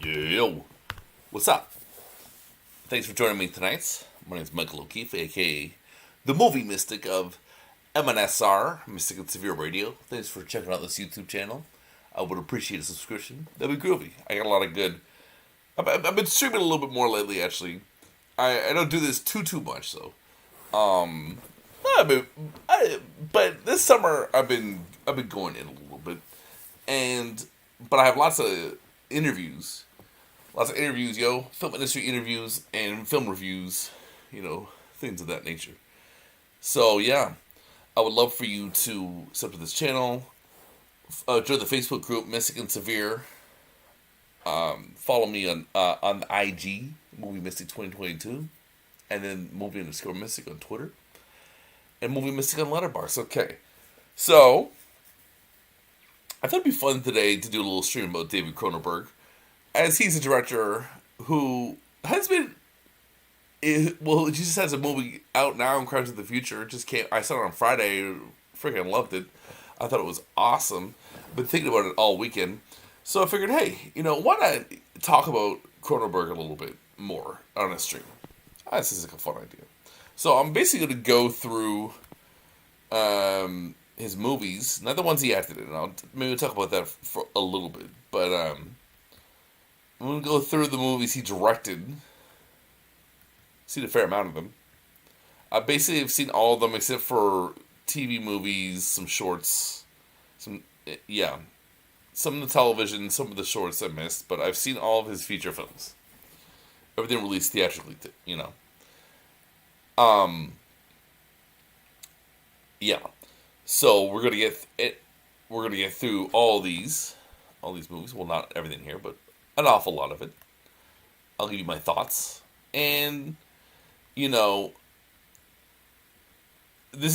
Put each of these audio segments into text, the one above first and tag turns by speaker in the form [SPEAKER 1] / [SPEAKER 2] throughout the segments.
[SPEAKER 1] Yo, what's up? Thanks for joining me tonight. My name is Michael O'Keefe, aka the movie mystic of MNSR, Mystic and Severe Radio. Thanks for checking out this YouTube channel. I would appreciate a subscription. That'd be groovy. I got a lot of good. I've been streaming a little bit more lately, actually. I don't do this too much though. I mean, but this summer I've been going in a little bit, but I have lots of interviews. Lots of interviews, film industry interviews and film reviews, things of that nature. So yeah, I would love for you to sub to this channel, join the Facebook group Mystic and Severe. Follow me on the IG Movie Mystic 2022, and then movie_mystic on Twitter, and Movie Mystic on Letterboxd. Okay, so I thought it'd be fun today to do a little stream about David Cronenberg, as he's a director who has been, he just has a movie out now in Crimes of the Future. It just came. I saw it on Friday. Freaking loved it. I thought it was awesome. Been thinking about it all weekend. So I figured, hey, why not talk about Cronenberg a little bit more on a stream? This is like a fun idea. So I'm basically going to go through his movies, not the ones he acted in. Maybe we'll talk about that for a little bit. But I'm going to go through the movies he directed. Seen a fair amount of them. I basically have seen all of them except for TV movies, some shorts, some of the television, some of the shorts I missed, but I've seen all of his feature films. Everything released theatrically, Yeah. So we're gonna get it. We're gonna get through all these movies. Well, not everything here, but an awful lot of it. I'll give you my thoughts, and this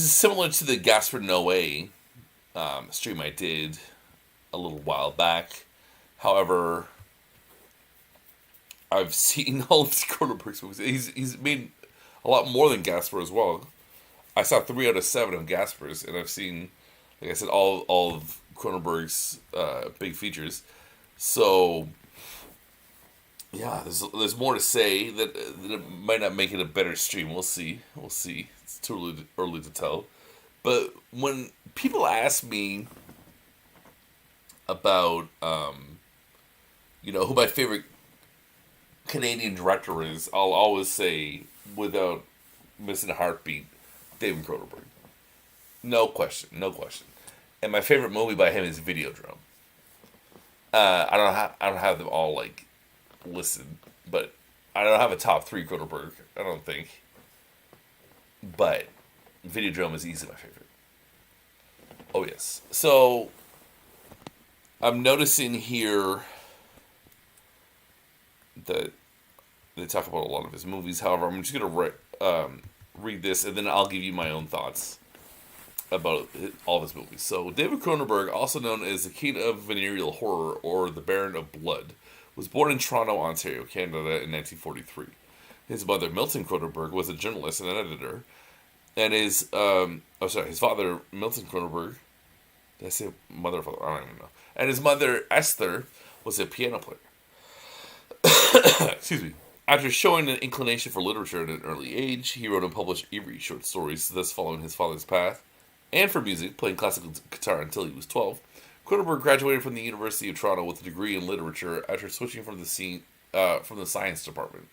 [SPEAKER 1] is similar to the Gaspar Noé stream I did a little while back. However, I've seen all of Cronenberg's movies. He's made a lot more than Gaspar as well. I saw 3 out of 7 of Gaspar's, and I've seen, like I said, all of Cronenberg's big features. So, yeah, there's more to say that it might not make it a better stream. We'll see. It's too early to tell. But when people ask me about, who my favorite Canadian director is, I'll always say, without missing a heartbeat, David Cronenberg. No question. And my favorite movie by him is Videodrome. I don't have them all listed, but I don't have a top 3 Cronenberg. I don't think, but Videodrome is easily my favorite. Oh yes. So I'm noticing here that they talk about a lot of his movies. However, I'm just going to read this, and then I'll give you my own thoughts about all of his movies. So, David Cronenberg, also known as the King of Venereal Horror or the Baron of Blood, was born in Toronto, Ontario, Canada in 1943. His mother, Milton Cronenberg, was a journalist and an editor, and his father, Milton Cronenberg, did I say mother or father? I don't even know. And his mother, Esther, was a piano player. Excuse me. After showing an inclination for literature at an early age, he wrote and published eerie short stories, thus following his father's path, and for music, playing classical guitar until he was 12. Cronenberg graduated from the University of Toronto with a degree in literature after switching from the science department.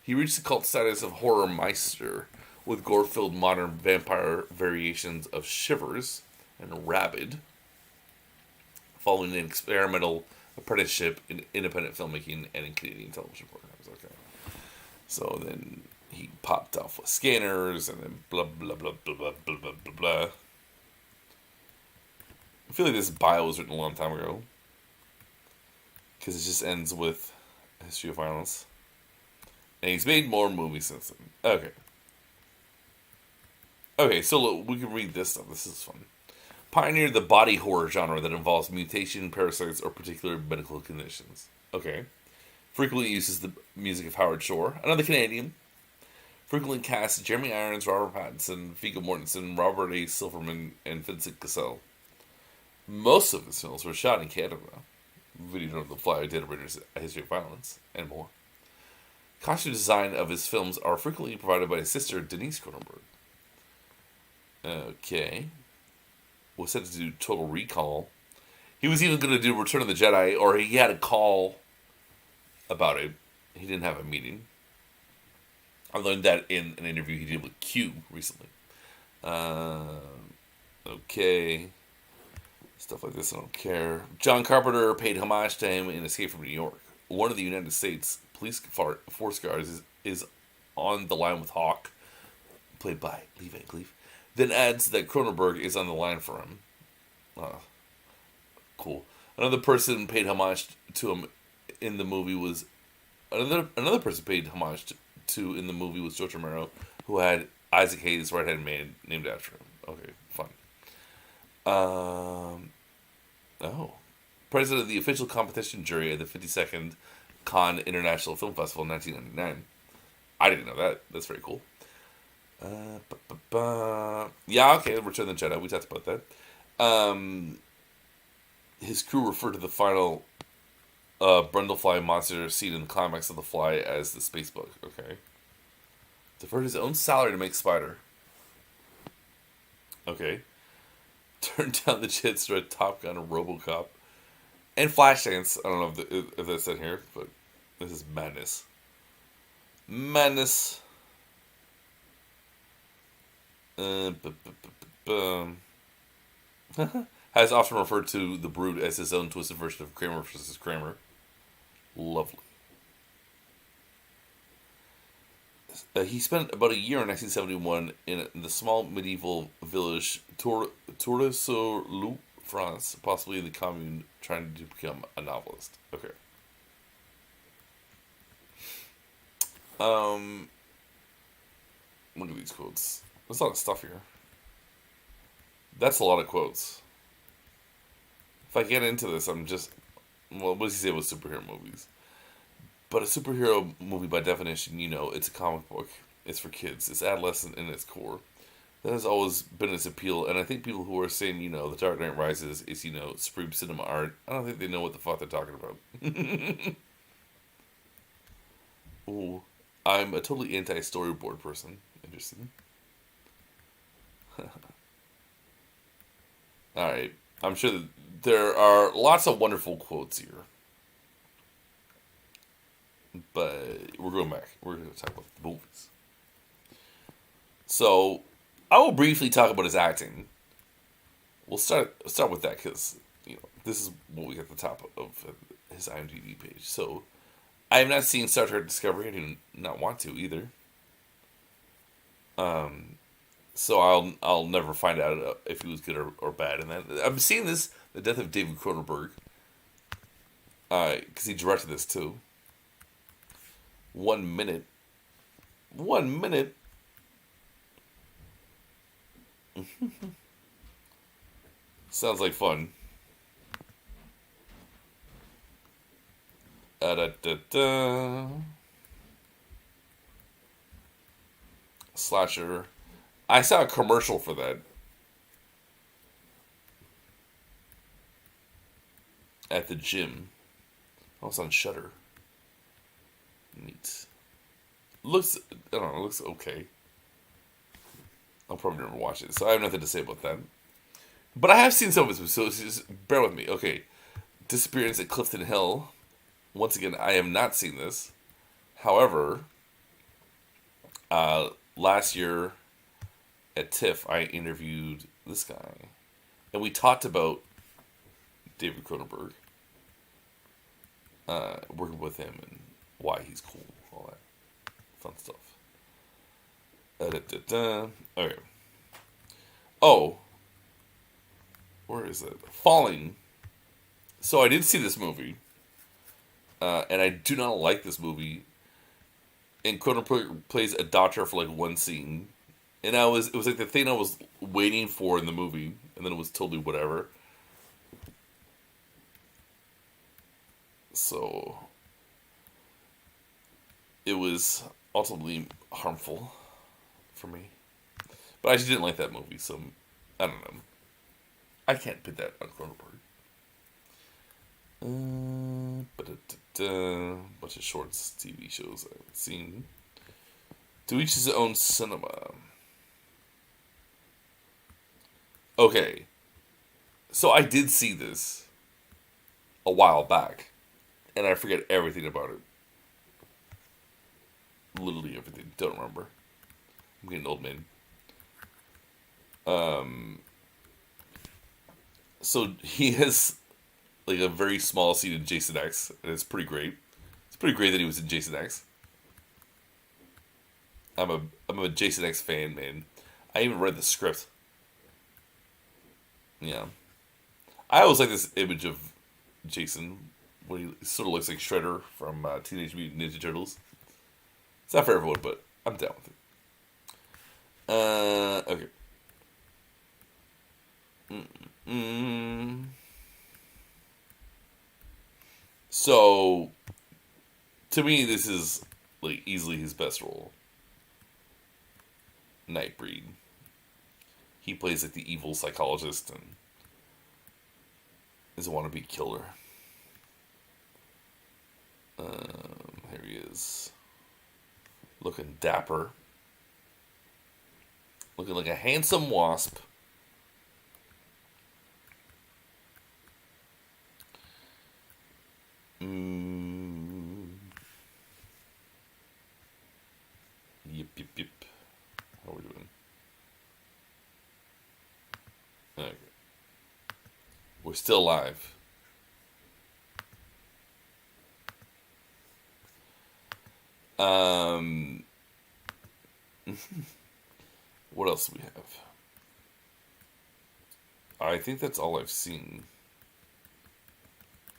[SPEAKER 1] He reached the cult status of horror meister with gore-filled modern vampire variations of Shivers and Rabid, following an experimental apprenticeship in independent filmmaking and in Canadian television programs. Okay. So then he popped off with Scanners, and then blah, blah, blah, blah, blah, blah, blah, blah, blah. I feel like this bio was written a long time ago, because it just ends with a history of violence. And he's made more movies since then. Okay, so look, we can read this stuff. This is fun. Pioneered the body horror genre that involves mutation, parasites, or particular medical conditions. Okay. Frequently uses the music of Howard Shore, another Canadian. Frequently casts Jeremy Irons, Robert Pattinson, Viggo Mortensen, Robert A. Silverman, and Vincent Cassel. Most of his films were shot in Canada, Video on the Fly, Dead Riders, A History of Violence, and more. Costume design of his films are frequently provided by his sister, Denise Cronenberg. Okay. Was set to do Total Recall. He was even going to do Return of the Jedi, or he had a call about it. He didn't have a meeting. I learned that in an interview he did with Q recently. Okay. Stuff like this, I don't care. John Carpenter paid homage to him in Escape from New York. One of the United States police force guards is on the line with Hawk, played by Lee Van Cleef. Then adds that Cronenberg is on the line for him. Cool. Another person paid homage to him in the movie was another person paid homage to in the movie was George Romero, who had Isaac Hayes' right-hand man named after him. Okay, fun. President of the official competition jury at the 52nd Cannes International Film Festival in 1999. I didn't know that. That's very cool. Yeah, okay, Return of the Jedi. We talked about that. His crew referred to the final Brundlefly monster scene in the climax of The Fly as the space bug. Okay. Deferred his own salary to make Spider. Okay. Turned down the chance to read Top Gun, RoboCop, and Flashdance. I don't know if that's in here, but this is madness. Madness. Has often referred to The Brood as his own twisted version of Kramer vs. Kramer. Lovely. He spent about a year in 1971 in the small medieval village Tour-sur-Loup, France, possibly in the commune, trying to become a novelist. Okay. Look at these quotes. There's a lot of stuff here. That's a lot of quotes. If I get into this, I'm just... Well, what does he say about superhero movies? But a superhero movie, by definition, it's a comic book. It's for kids. It's adolescent in its core. That has always been its appeal. And I think people who are saying, The Dark Knight Rises is, supreme cinema art, I don't think they know what the fuck they're talking about. Ooh. I'm a totally anti-storyboard person. Interesting. Alright. I'm sure that there are lots of wonderful quotes here. But we're going back. We're going to talk about the movies. So, I will briefly talk about his acting. We'll start with that because, this is what we got at the top of his IMDb page. So, I have not seen Star Trek Discovery. I do not want to either. So I'll never find out if he was good or bad in that. I'm seeing this, The Death of David Cronenberg, because he directed this too. 1 minute. 1 minute. Sounds like fun. Slasher. I saw a commercial for that at the gym. Oh, it's on Shudder. Neat. Looks, I don't know, it looks okay. I'll probably never watch it, so I have nothing to say about that. But I have seen some of his movies, so just bear with me. Okay. Disappearance at Clifton Hill. Once again, I have not seen this. However, last year at TIFF, I interviewed this guy. And we talked about David Cronenberg. Working with him and why he's cool. All that fun stuff. Okay. Oh. Where is it? Falling. So I did see this movie. And I do not like this movie. And Cronenberg plays a doctor for like one scene. And it was like the thing I was waiting for in the movie. And then it was totally whatever. So it was ultimately harmful for me. But I just didn't like that movie, so I don't know. I can't put that on Cronenberg. Bunch of shorts, TV shows I haven't seen. To each his own cinema. Okay, so I did see this a while back, and I forget everything about it. Literally everything. Don't remember. I'm getting old, man. So he has like a very small scene in Jason X, and it's pretty great. It's pretty great that he was in Jason X. I'm a Jason X fan, man. I even read the script. Yeah, I always like this image of Jason when he sort of looks like Shredder from Teenage Mutant Ninja Turtles. It's not for everyone, but I'm down with it. Okay. So, to me, this is like easily his best role. Nightbreed. He plays like the evil psychologist and is a wannabe killer. Here he is. Looking dapper. Looking like a handsome wasp. Yep. How are we doing? Okay. We're still live. What else do we have? I think that's all I've seen.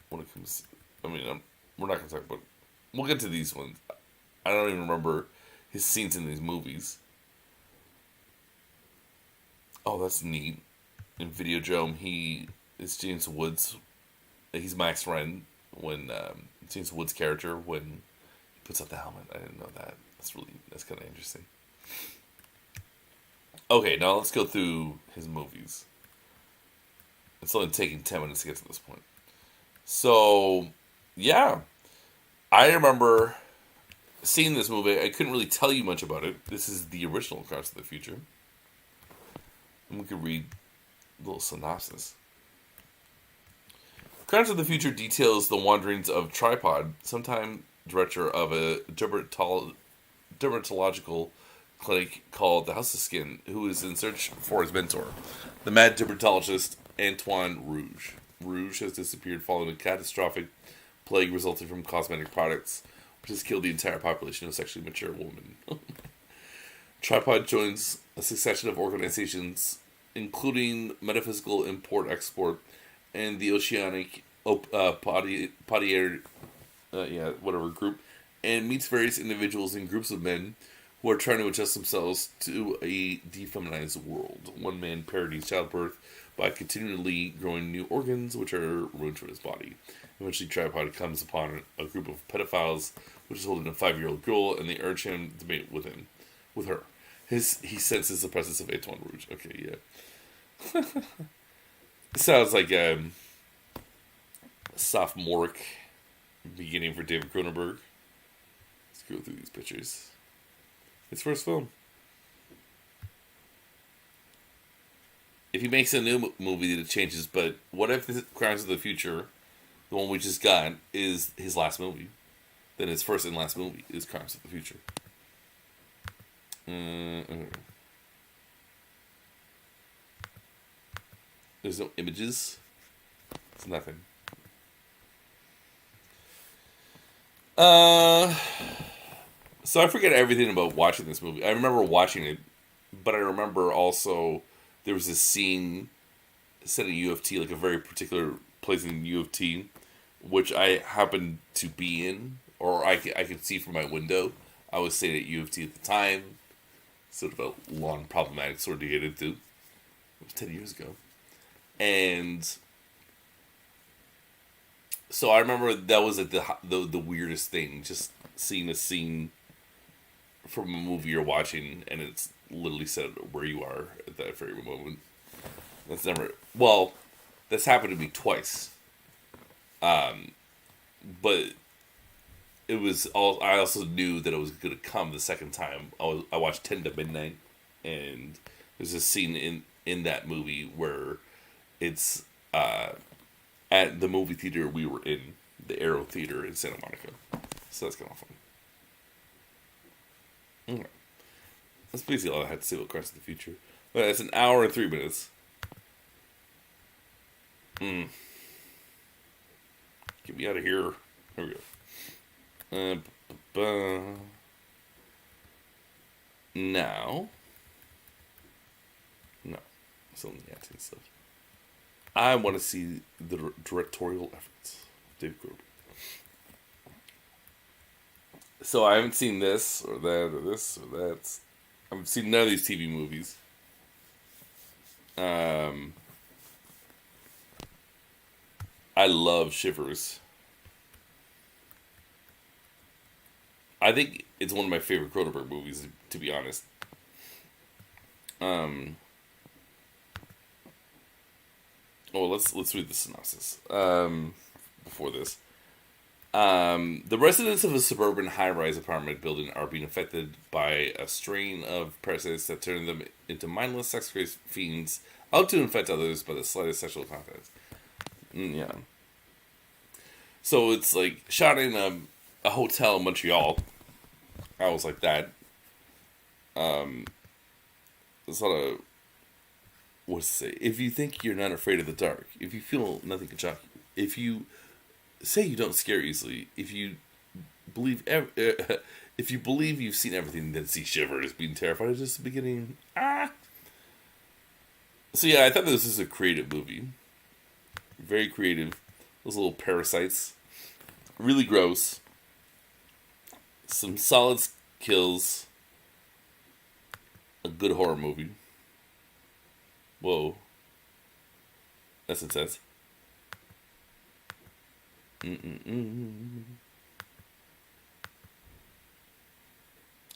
[SPEAKER 1] When it comes, we're not gonna talk about. We'll get to these ones. I don't even remember his scenes in these movies. Oh, that's neat. In Videodrome, he is James Woods. He's Max Wren when James Woods' character when he puts up the helmet. I didn't know that. That's kind of interesting. Okay, now let's go through his movies. It's only taking 10 minutes to get to this point. So, yeah. I remember seeing this movie. I couldn't really tell you much about it. This is the original Crimes of the Future. And we could read a little synopsis. Crimes of the Future details the wanderings of Tripod, sometime director of a dermatological clinic called the House of Skin, who is in search for his mentor, the mad dermatologist Antoine Rouge. Rouge has disappeared following a catastrophic plague resulting from cosmetic products, which has killed the entire population of sexually mature women. Tripod joins a succession of organizations, including Metaphysical Import-Export and the Oceanic whatever group, and meets various individuals and groups of men who are trying to adjust themselves to a defeminized world. One man parodies childbirth by continually growing new organs, which are removed from his body. Eventually, Tripod comes upon a group of pedophiles, which is holding a 5-year-old girl, and they urge him to mate with her. He senses the presence of Antoine Rouge. Okay, yeah. Sounds like a sophomoric beginning for David Cronenberg. Let's go through these pictures. His first film. If he makes a new movie, that it changes. But what if the Crimes of the Future, the one we just got, is his last movie? Then his first and last movie is Crimes of the Future. There's no images. It's nothing. So I forget everything about watching this movie. I remember watching it, but I remember also there was this scene set at U of T, like a very particular place in U of T, which I happened to be in, or I could see from my window. I was staying at U of T at the time. Sort of a long, problematic sort to get into. It was 10 years ago. And so I remember that was like the weirdest thing, just seeing a scene from a movie you're watching, and it's literally set where you are at that very moment. That's happened to me twice. But it was all. I also knew that it was going to come the second time. I watched 10 to Midnight, and there's a scene in that movie where it's at the movie theater we were in, the Arrow Theater in Santa Monica. So that's kind of fun. Okay. That's basically all I had to say about Crimes of the Future. But it's an hour and 3 minutes. Get me out of here. Here we go. Now. No. Still in the acting stuff. I want to see the directorial efforts of David Cronenberg. So I haven't seen this or that or this or that. I've seen none of these TV movies. I love Shivers. I think it's one of my favorite Cronenberg movies, to be honest. Let's read the synopsis. Before this. The residents of a suburban high-rise apartment building are being affected by a strain of parasites that turn them into mindless sex-crazed fiends, out to infect others by the slightest sexual contact. Yeah. So it's like shot in a hotel in Montreal. I was like that. It's not a... What's to say? If you think you're not afraid of the dark, if you feel nothing can shock you, if you say you don't scare easily, if you believe if you believe you've seen everything, then see Shivers being terrified at just the beginning. So yeah, I thought this was a creative movie. Very creative. Those little parasites. Really gross. Some solid kills. A good horror movie. Whoa. That's intense.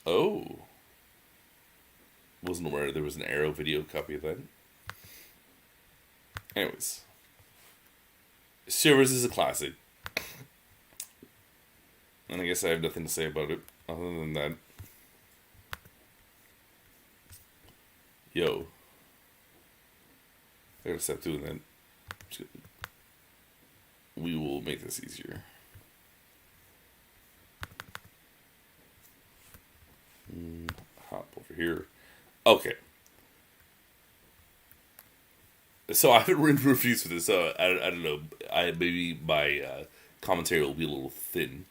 [SPEAKER 1] Oh. Wasn't aware there was an Arrow video copy of that. Anyways. Shivers is a classic. And I guess I have nothing to say about it other than that. Yo. I gotta stop doing that. We will make this easier. Hop over here. Okay. So I haven't written reviews for this, so I don't know. Maybe my commentary will be a little thin.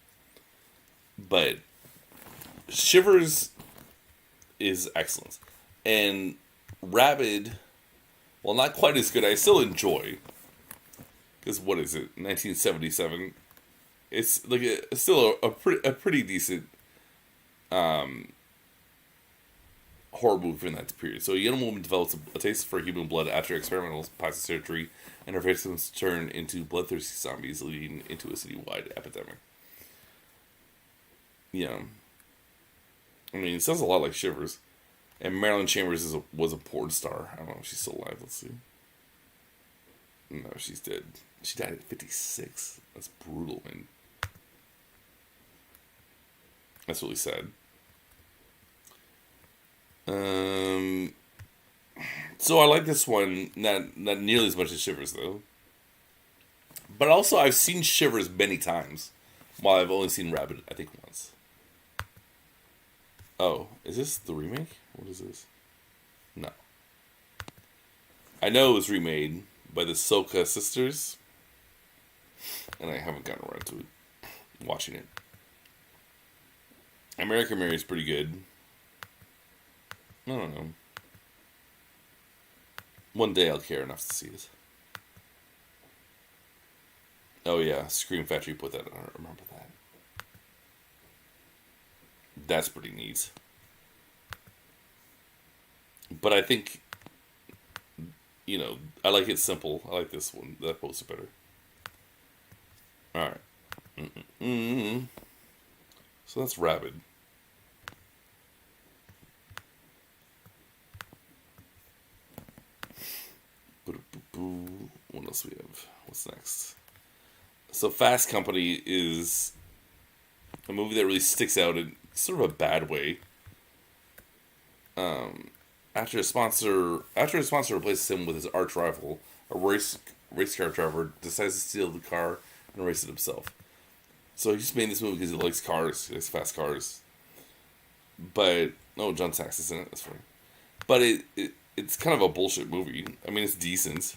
[SPEAKER 1] But Shivers is excellent. And Rabid, well, not quite as good. I still enjoy. Because what is it? 1977. It's like still a pretty decent horror movie from that period. So a young woman develops a taste for human blood after experimental plastic surgery, and her victims turn into bloodthirsty zombies, leading into a citywide epidemic. Yeah. I mean, it sounds a lot like Shivers. And Marilyn Chambers was a porn star. I don't know if she's still alive. Let's see. No, she's dead. She died at 56. That's brutal, man. That's really sad. So I like this one, not nearly as much as Shivers, though. But also, I've seen Shivers many times, while I've only seen Rabid, I think, once. Oh, is this the remake? What is this? No. I know it was remade by the Soka sisters, and I haven't gotten around to it, watching it. American Mary is pretty good. I don't know. One day I'll care enough to see it. Oh yeah, Scream Factory put that on. I remember that. That's pretty neat. But I think, you know, I like it simple. I like this one. That poster better. Alright. So that's Rabid. What else we have? What's next? So Fast Company is a movie that really sticks out in sort of a bad way. After a sponsor replaces him with his arch rival, a race car driver decides to steal the car and race it himself. So he just made this movie because he likes cars, he likes fast cars. But no, John Sax is in it. That's funny. But it's kind of a bullshit movie. I mean, it's decent.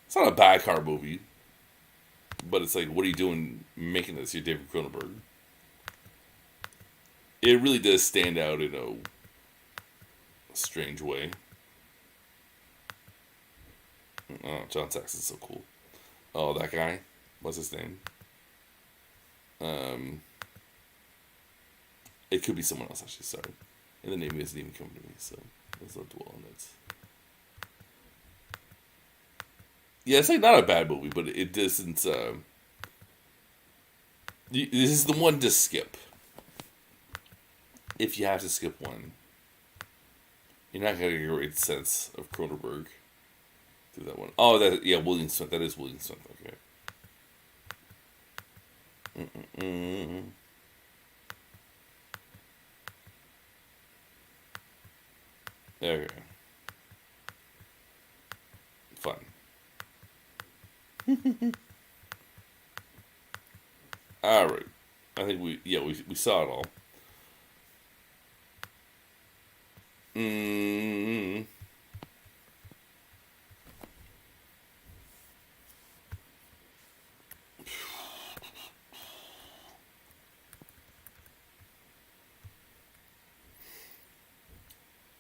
[SPEAKER 1] It's not a bad car movie, but it's like, what are you doing making this? You're David Cronenberg. It really does stand out in a strange way. Oh, John Sax is so cool. Oh, that guy. What's his name? It could be someone else, actually. Sorry. And the name isn't even coming to me, so let's not dwell on it. Yeah, it's like not a bad movie, but it doesn't. This is the one to skip. If you have to skip one, you're not gonna get a great sense of Cronenberg through that one. Oh, William Smith. That is William Smith. Okay. Okay. Fun. All right. I think we saw it all.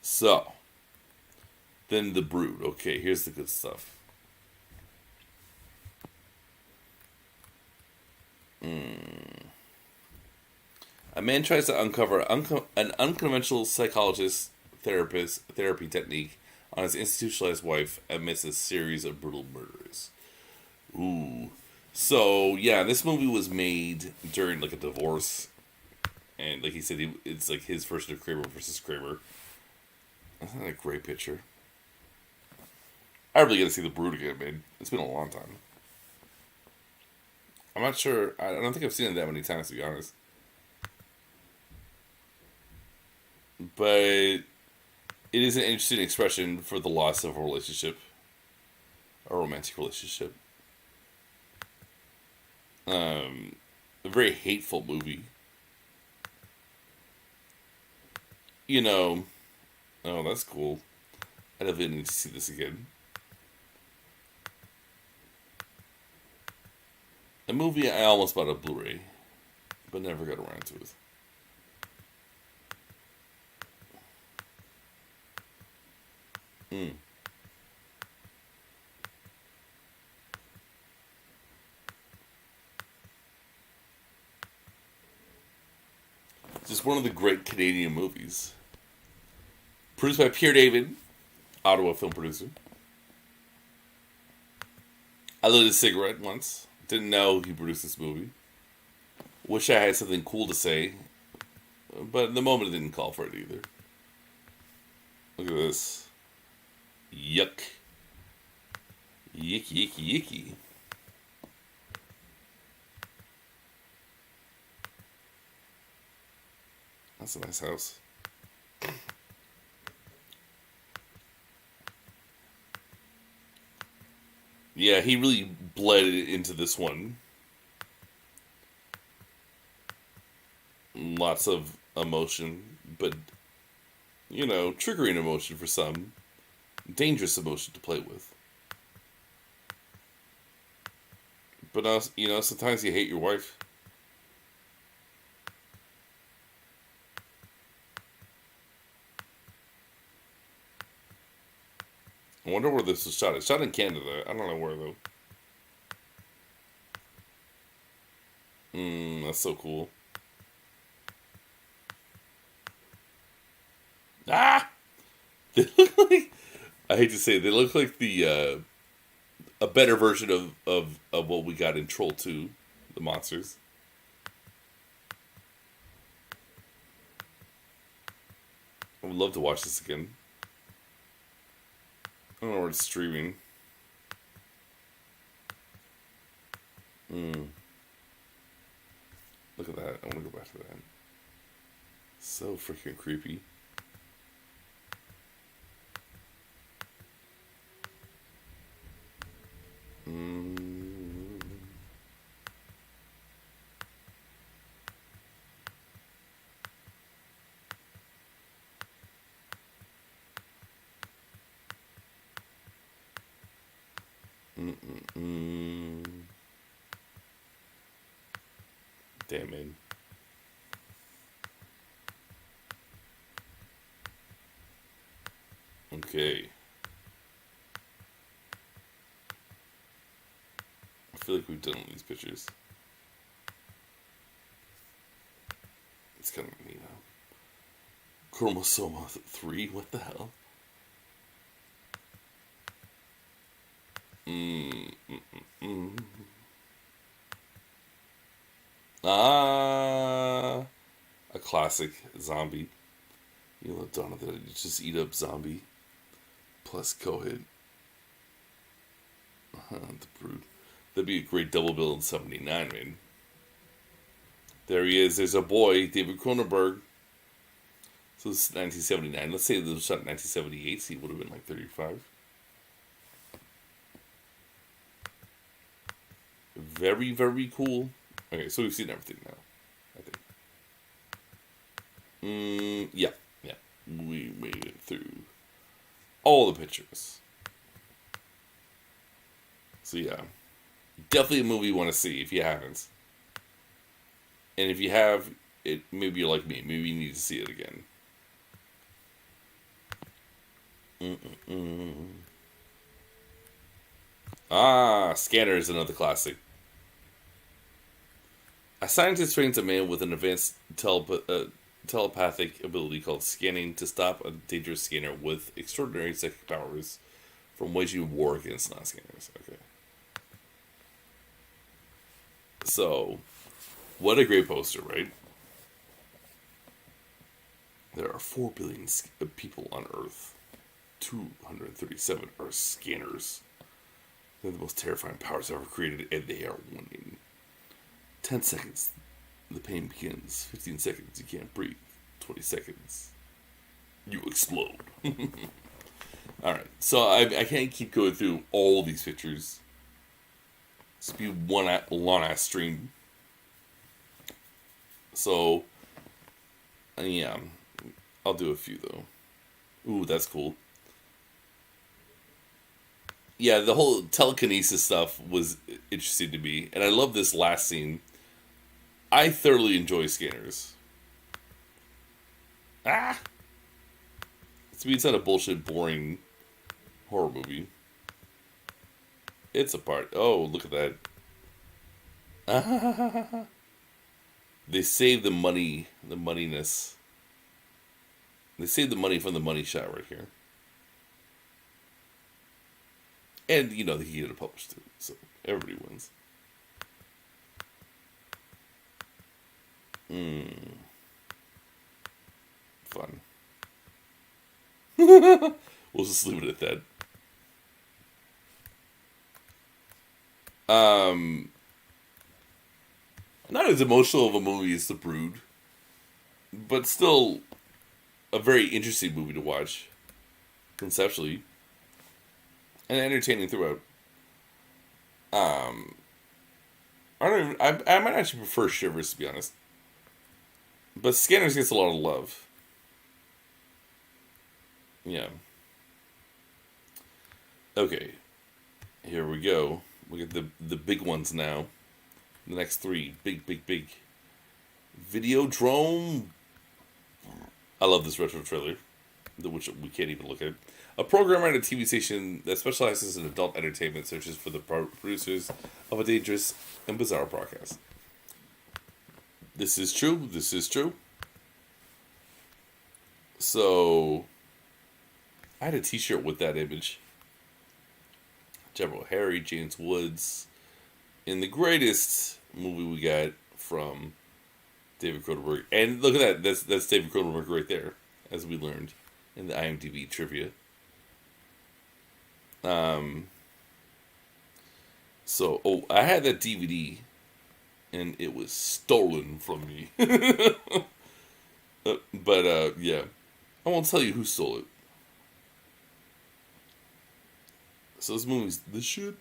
[SPEAKER 1] So, then The Brood. Okay, here's the good stuff. A man tries to uncover an unconventional therapy technique on his institutionalized wife amidst a series of brutal murders. Ooh. So, yeah, this movie was made during, like, a divorce. And, like he said, it's, like, his version of Kramer versus Kramer. That's not a great picture. I really gotta see The Brood again, man. It's been a long time. I'm not sure. I don't think I've seen it that many times, to be honest. But it is an interesting expression for the loss of a relationship, a romantic relationship. A very hateful movie. You know, oh, that's cool. I definitely need to see this again. A movie I almost bought a Blu-ray, but never got around to it. Just one of the great Canadian movies. Produced by Pierre David, Ottawa film producer. I lit a cigarette once. Didn't know he produced this movie. Wish I had something cool to say, but in the moment it didn't call for it either. Look at this. Yuck. Yicky, yicky, yicky. That's a nice house. Yeah, he really bled into this one. Lots of emotion, but, triggering emotion for some. Dangerous emotion to play with. But, sometimes you hate your wife. I wonder where this was shot. It's shot in Canada. I don't know where, though. That's so cool. Ah! They look like... I hate to say it, they look like a better version of what we got in Troll 2, the monsters. I would love to watch this again. I don't know where it's streaming. Mm. Look at that. I want to go back to that. So freaking creepy. Mm. Mm-mm-mm. Damn it. Okay. I feel like we've done all these pictures. It's kind of, Chromosome 3? What the hell? Ah, a classic zombie. You know, Dawn of the Dead, you just eat up zombie plus Coheed. The Brood. That'd be a great double bill in '79, man. There he is. There's a boy, David Cronenberg. So this is 1979. Let's say this was shot in 1978. So he would have been like 35. Very, very cool. Okay, so we've seen everything now, I think. Yeah. We made it through all the pictures. So yeah, definitely a movie you want to see if you haven't. And if you have, maybe you're like me. Maybe you need to see it again. Ah, Scanner is another classic. A scientist trains a man with an advanced telepathic ability called scanning to stop a dangerous scanner with extraordinary psychic powers from waging war against non-scanners. Okay. So, what a great poster, right? There are 4 billion people on Earth. 237 are scanners. They're the most terrifying powers ever created, and they are winning. 10 seconds, the pain begins. 15 seconds, you can't breathe. 20 seconds, you explode. Alright, so I can't keep going through all these pictures. This will be one long ass stream. So, yeah, I'll do a few though. Ooh, that's cool. Yeah, the whole telekinesis stuff was interesting to me, and I love this last scene. I thoroughly enjoy scanners. Ah! To me, it's not a bullshit, boring horror movie. It's a part. Oh, look at that. Ah! They save the money, the moneyness. They save the money from the money shot right here. And, they can get it published too, so everybody wins. Fun. We'll just leave it at that. Not as emotional of a movie as The Brood, but still a very interesting movie to watch, conceptually, and entertaining throughout. I might actually prefer Shivers, to be honest. But Scanners gets a lot of love. Yeah. Okay. Here we go. We get the big ones now. The next 3. Big. Videodrome. I love this retro trailer, which we can't even look at. A programmer at a TV station that specializes in adult entertainment searches for the producers of a dangerous and bizarre broadcast. This is true. So, I had a t-shirt with that image. General Harry, James Woods, in the greatest movie we got from David Cronenberg. And look at that. That's David Cronenberg right there, as we learned in the IMDb trivia. So, I had that DVD, and it was stolen from me. But yeah, I won't tell you who stole it. So this movie's this shit.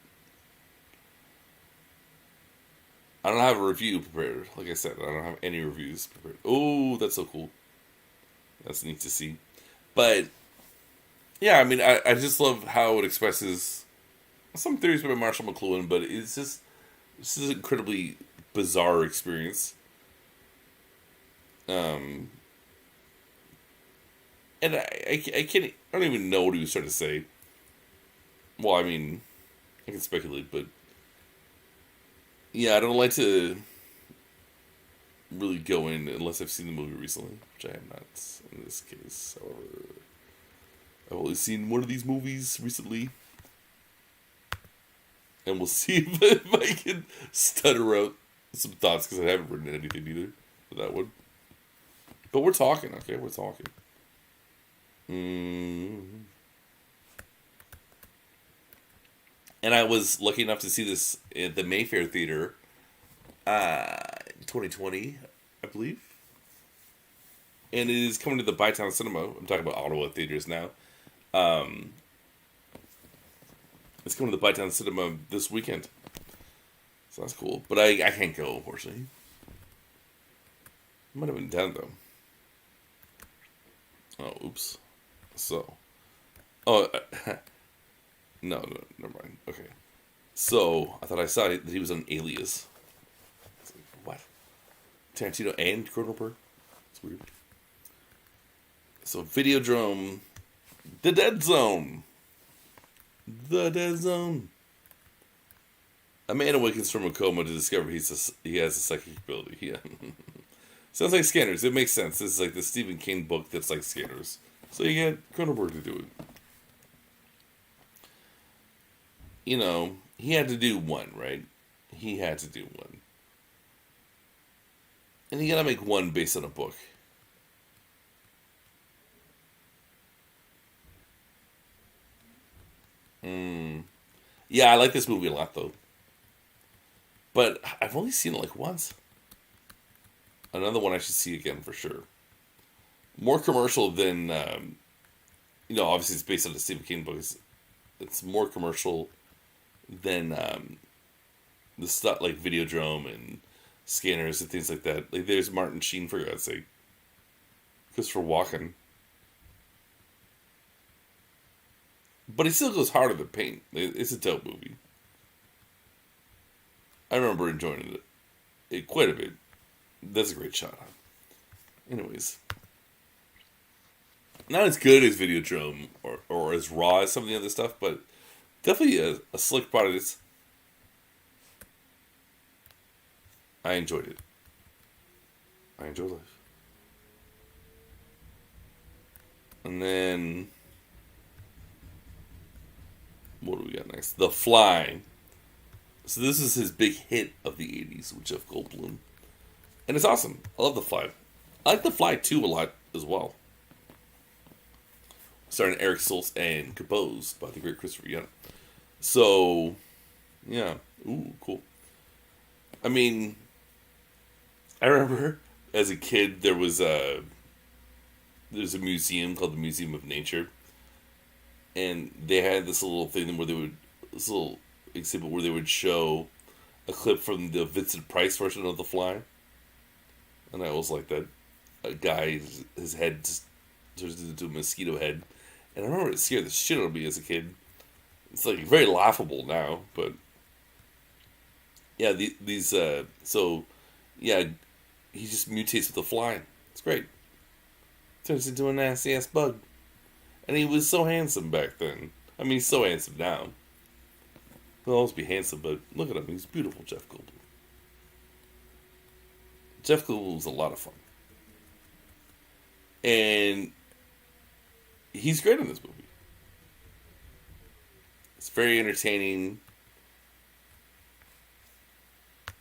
[SPEAKER 1] I don't have a review prepared. Like I said, I don't have any reviews prepared. Oh, that's so cool. That's neat to see. But yeah, I mean, I just love how it expresses some theories by Marshall McLuhan, but it's just this is an incredibly bizarre experience. Um, and I can't. I don't even know what he was trying to say. Well, I mean, I can speculate, but yeah, I don't like to really go in unless I've seen the movie recently, which I have not in this case. However, I've only seen one of these movies recently, and we'll see if I can stutter out some thoughts because I haven't written anything either for that one. But we're talking, okay? We're talking. And I was lucky enough to see this at the Mayfair Theater, 2020, I believe. And it is coming to the Bytown Cinema. I'm talking about Ottawa theaters now. It's coming to the Bytown Cinema this weekend. So that's cool. But I can't go, unfortunately. I might have been down, though. Oh, oops. So. Oh, no, never mind. Okay. So, I thought I saw that he was on Alias. Like, what? Tarantino and Cronenberg? It's weird. So, Videodrome. The Dead Zone. The Dead Zone. A man awakens from a coma to discover he has a psychic ability. Yeah. Sounds like Scanners. It makes sense. This is like the Stephen King book that's like Scanners. So you get Cronenberg to do it. You know, he had to do one, right? He had to do one. And you gotta make one based on a book. Yeah, I like this movie a lot, though. But I've only seen it like once. Another one I should see again for sure. More commercial than, obviously it's based on the Stephen King book. It's more commercial than the stuff like Videodrome and Scanners and things like that. Like there's Martin Sheen, for God's sake. Christopher Walken. But he still goes harder than paint. It's a dope movie. I remember enjoying it quite a bit. That's a great shot. Anyways. Not as good as Videodrome or as raw as some of the other stuff, but definitely a slick product. I enjoyed it. I enjoy life. And then what do we got next? The Fly. So this is his big hit of the 80s with Jeff Goldblum. And it's awesome. I love The Fly. I like The Fly 2 a lot as well. Starring Eric Stoltz and composed by the great Christopher Young. So, yeah. Ooh, cool. I mean, I remember as a kid there's a museum called the Museum of Nature. And they had this little thing this little exhibit where they would show a clip from the Vincent Price version of The Fly. And I was like that. A guy, his head just turns into a mosquito head. And I remember it scared the shit out of me as a kid. It's like very laughable now, but yeah, so yeah, he just mutates with the fly. It's great. Turns into a nasty ass bug. And he was so handsome back then. I mean, he's so handsome now. He'll always be handsome, but look at him. He's beautiful, Jeff Goldblum. Jeff Goldblum was a lot of fun. And he's great in this movie. It's very entertaining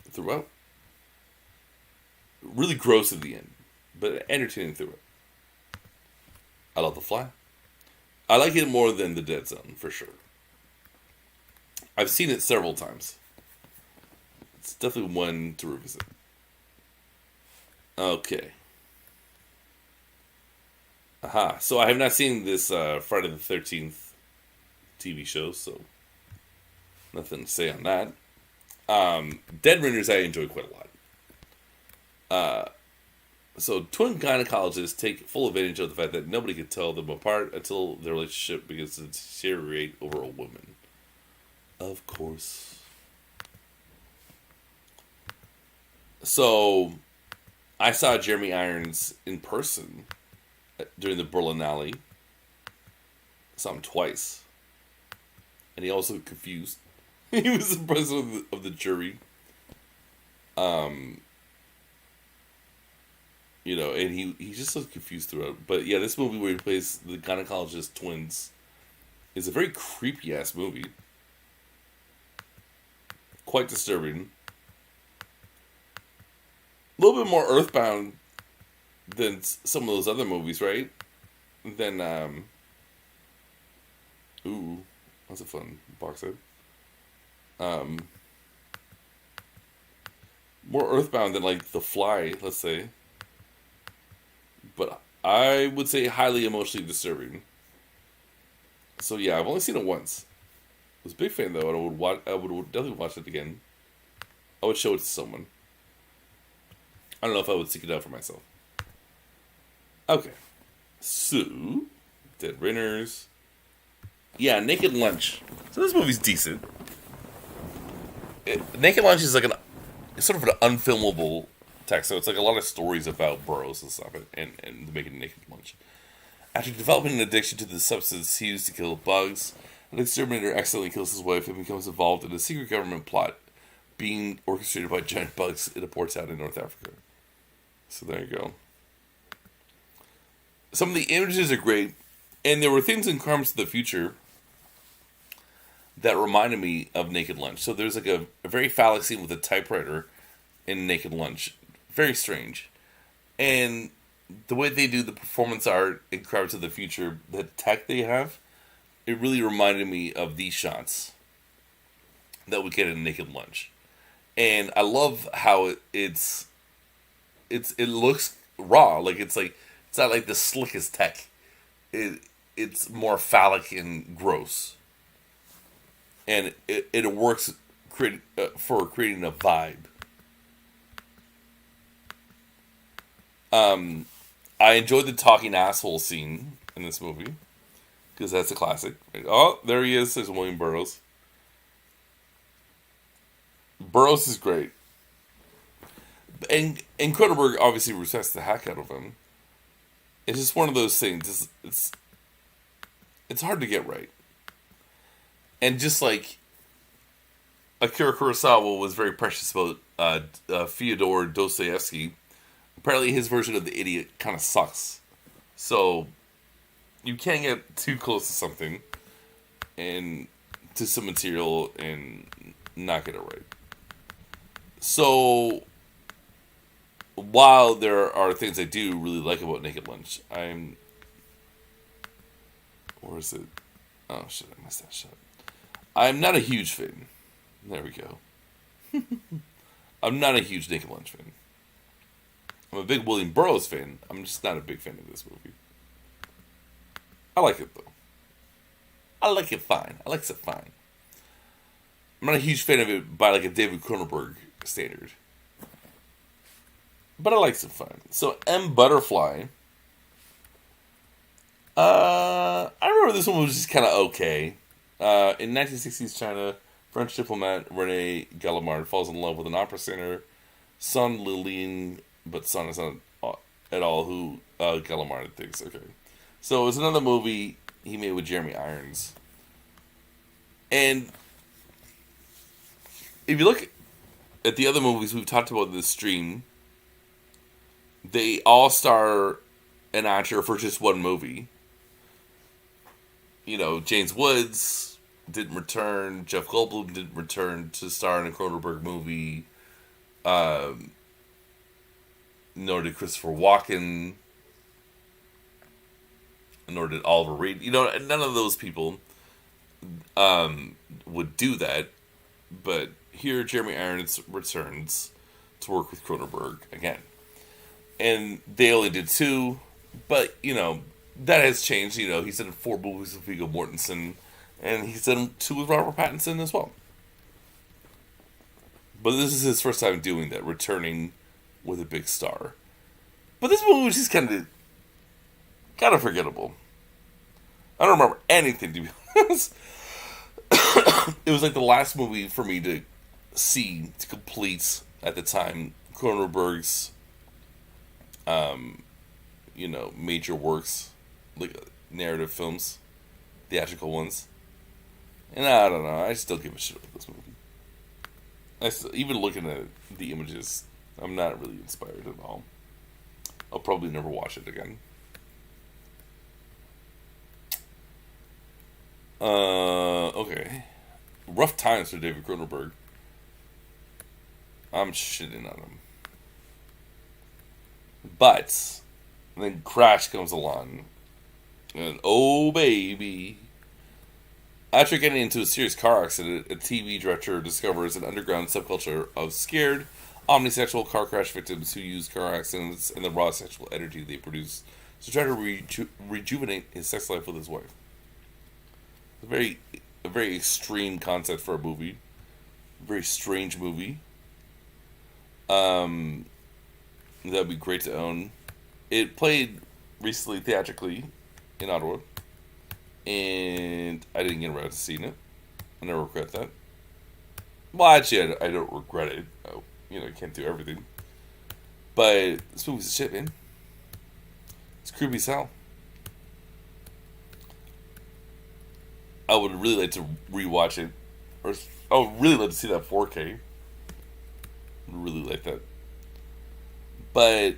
[SPEAKER 1] throughout. Really gross at the end, but entertaining throughout. I love The Fly. I like it more than The Dead Zone, for sure. I've seen it several times. definitely one to revisit. Okay. Aha. So I have not seen this Friday the 13th TV show, so nothing to say on that. Dead Ringers I enjoy quite a lot. So twin gynecologists take full advantage of the fact that nobody could tell them apart until their relationship begins to deteriorate over a woman. Of course. So, I saw Jeremy Irons in person during the Berlinale. Saw him twice. And he also confused. He was the president of the jury. You know, and he just looked confused throughout. But yeah, this movie where he plays the gynecologist twins is a very creepy ass movie. Quite disturbing. A little bit more earthbound than some of those other movies, right? Then, ooh, that's a fun box set. More earthbound than like The Fly, let's say. But I would say highly emotionally disturbing. So yeah, I've only seen it once. I was a big fan though, and I would definitely watch it again. I would show it to someone. I don't know if I would seek it out for myself. Okay. So, Dead Ringers. Yeah, Naked Lunch. So this movie's decent. Naked Lunch is like it's sort of an unfilmable text. So it's like a lot of stories about burrows and stuff and making Naked Lunch. After developing an addiction to the substance he used to kill bugs, an exterminator accidentally kills his wife and becomes involved in a secret government plot being orchestrated by giant bugs in a port town in North Africa. So there you go. Some of the images are great, and there were things in Crimes of the Future that reminded me of Naked Lunch. So there's like a very phallic scene with a typewriter in Naked Lunch. Very strange. And the way they do the performance art in Crimes of the Future, the tech they have, it really reminded me of these shots that we get in Naked Lunch. And I love how it looks raw. Like it's not like the slickest tech. It's more phallic and gross. And it works for creating a vibe. I enjoyed the talking asshole scene in this movie. Because that's a classic. Oh, there he is. There's William Burroughs. Burroughs is great. And Cronenberg obviously respects the heck out of him. It's just one of those things. It's hard to get right. And just like Akira Kurosawa was very precious about Fyodor Dostoevsky, apparently his version of The Idiot kind of sucks. So you can't get too close to something and to some material and not get it right. So while there are things I do really like about Naked Lunch, where is it? Oh shit, I missed that shot. I'm not a huge fan. There we go. I'm not a huge Naked Lunch fan. I'm a big William Burroughs fan. I'm just not a big fan of this movie. I like it though. I like it fine. I'm not a huge fan of it by like a David Cronenberg standard. But I like it fine. So M. Butterfly. I remember this one was just kind of okay. In 1960s China, French diplomat Rene Gallimard falls in love with an opera singer, Sun Lillian, but Sun is not at all who Gallimard thinks. Okay. So it was another movie he made with Jeremy Irons. And if you look at the other movies we've talked about in this stream, they all star an actor for just one movie. You know, James Woods didn't return. Jeff Goldblum didn't return to star in a Cronenberg movie. Nor did Christopher Walken. Nor did Oliver Reed. You know, none of those people would do that. But here Jeremy Irons returns to work with Cronenberg again. And they only did 2, but, that has changed. He's done 4 movies with Viggo Mortensen, and he's done 2 with Robert Pattinson as well. But this is his first time doing that, returning with a big star. But this movie was just kind of forgettable. I don't remember anything, to be honest. It was like the last movie for me to see, to complete, at the time, Cronenberg's, major works, like narrative films, theatrical ones. And I don't know, I still give a shit about this movie. Even looking at the images, I'm not really inspired at all. I'll probably never watch it again. Okay. Rough times for David Cronenberg. I'm shitting on him. But then Crash comes along. And oh baby. After getting into a serious car accident, a TV director discovers an underground subculture of scared, omnisexual car crash victims who use car accidents and the raw sexual energy they produce to try to rejuvenate his sex life with his wife. A very extreme concept for a movie. A very strange movie. That'd be great to own. It played recently theatrically in Ottawa, and I didn't get around to seeing it. I never regret that. Well, actually, I don't regret it. I can't do everything. But this movie's a shit, man. It's creepy as hell. I would really like to rewatch it. Or I would really like to see that 4K. I would really like that. But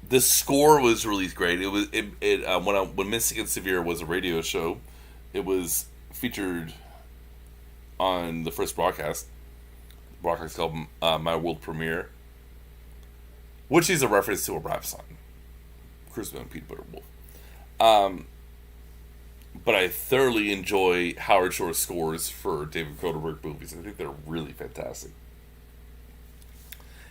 [SPEAKER 1] the score was really great. It was when Mystic and Severe was a radio show, it was featured on the first broadcast called My World Premiere, which is a reference to a rap song, Christmas and Peanut Butter Wolf. But I thoroughly enjoy Howard Shore's scores for David Cronenberg movies. I think they're really fantastic.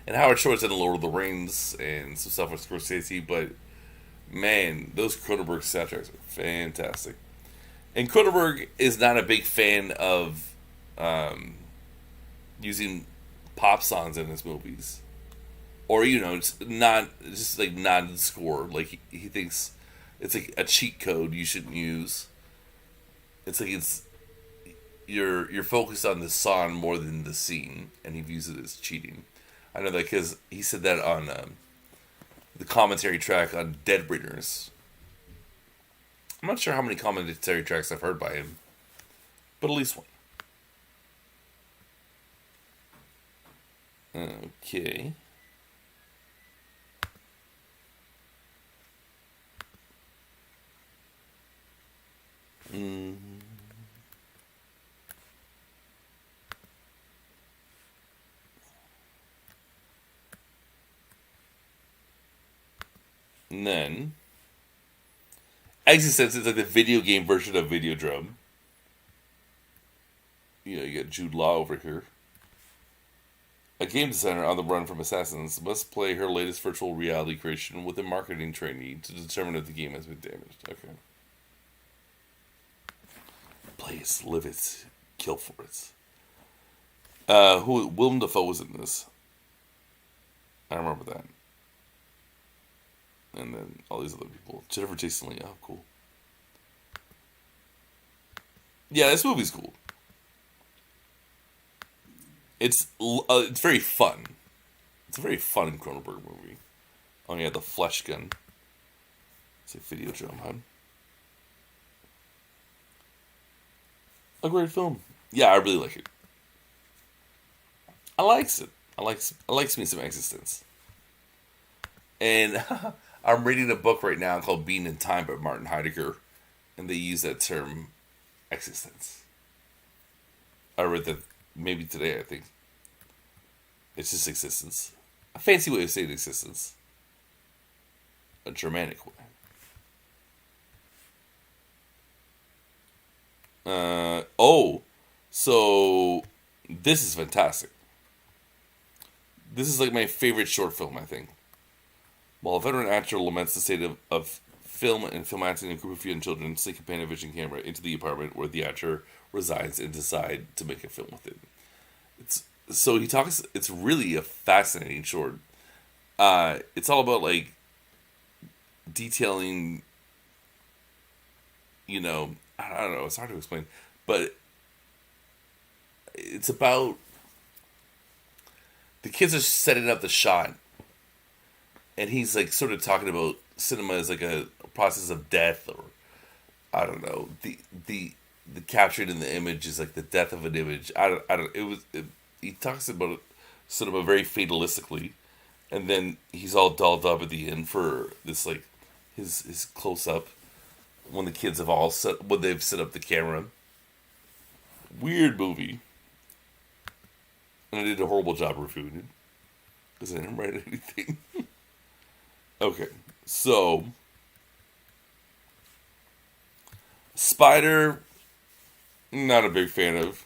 [SPEAKER 1] And Howard Shore's in Lord of the Rings and some stuff with Scorsese, but man, those Cronenberg soundtracks are fantastic. And Cronenberg is not a big fan of using pop songs in his movies, or it's not just like non-score. Like he thinks it's like a cheat code you shouldn't use. It's like you're focused on the song more than the scene, and he views it as cheating. I know that because he said that on the commentary track on Dead Ringers. I'm not sure how many commentary tracks I've heard by him, but at least one. Okay. And then Existence is like the video game version of Videodrome. You got Jude Law over here. A game designer on the run from assassins must play her latest virtual reality creation with a marketing trainee to determine if the game has been damaged. Okay. Play it, live it, kill for it. Willem Dafoe was in this. I remember that. And then all these other people. Jennifer Jason Leigh. Oh, cool. Yeah, this movie's cool. It's very fun. It's a very fun Cronenberg movie. Oh yeah, the flesh gun. It's a Videodrome, huh? A great film. Yeah, I really like it. I likes it. I likes me some Existence. And I'm reading a book right now called Being in Time by Martin Heidegger, and they use that term, existence. I read that maybe today, I think. It's just existence. A fancy way of saying existence. A Germanic way. So this is fantastic. This is like my favorite short film, I think. While a veteran actor laments the state of film and film acting, a group of young children sneak a Panavision camera into the apartment where the actor resides and decide to make a film with it. So he talks. It's really a fascinating short. It's all about like detailing. I don't know. It's hard to explain, but it's about the kids are setting up the shot, and he's like sort of talking about cinema as like a process of death, or I don't know. The captured in the image is like the death of an image. I don't. He talks about it sort of a very fatalistically, and then he's all dolled up at the end for this like his close up when the kids have all when they've set up the camera. Weird movie. And I did a horrible job reviewing it because I didn't write anything. Okay, so Spider, not a big fan of.